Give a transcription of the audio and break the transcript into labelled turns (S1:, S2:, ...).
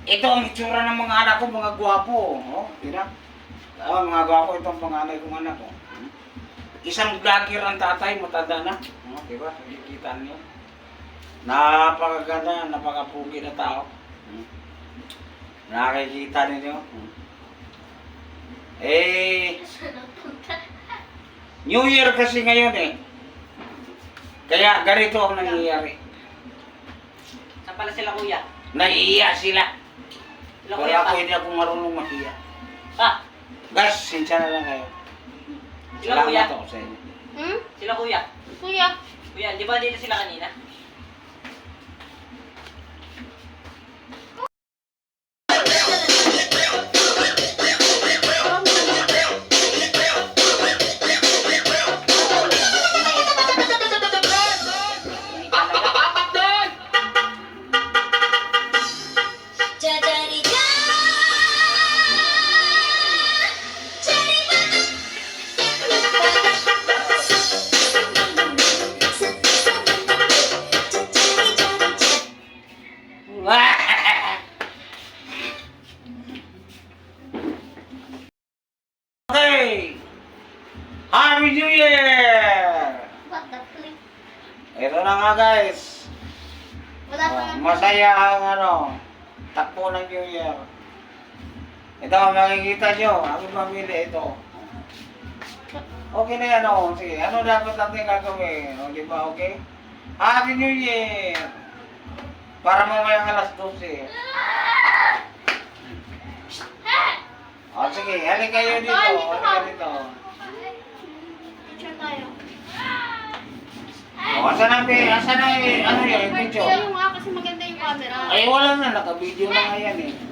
S1: Ito ang itsura ng mga anak ko, mga gwapo. Oh, tira. Oh, mga gwapo itong panganay kong anak ko. Isang vlogger ang tatay, matanda na. Oh, diba? Nakikita niyo. Napakaganda, napakapugi na tao. Nakikita ninyo. Eh, New Year kasi ngayon eh. Kaya ganito ang nangyayari.
S2: Saan pala sila kuya?
S1: Naiiya sila.
S2: Sila
S1: Pero
S2: kuya
S1: ako
S2: pa?
S1: hindi ako marunong mahiya.
S2: Ah,
S1: Guys, sinsya na lang kayo.
S2: sila kuya?
S1: Salamat ako sa inyo.
S3: Hmm?
S2: Sila kuya?
S3: Kuya.
S2: Kuya, di ba dito sila kanina?
S1: Okay! Happy New Year!
S3: What the flip?
S1: Ito na nga guys.
S3: Wala pa nga.
S1: Masaya ang takbo ng New Year. Ito, makikita nyo. Ang pamili ito. Okay na yan o. Sige, ano dapat natin gagawin? O, di ba okay? Happy New Year! Para mamaya alas 12. O, sige, halika kayo dito. Halika dito.
S3: Picture tayo.
S1: O, asan na ano yun, yung picture?
S3: Picture mo nga kasi maganda yung camera.
S1: Ay, wala na. Naka-video na nga yan eh.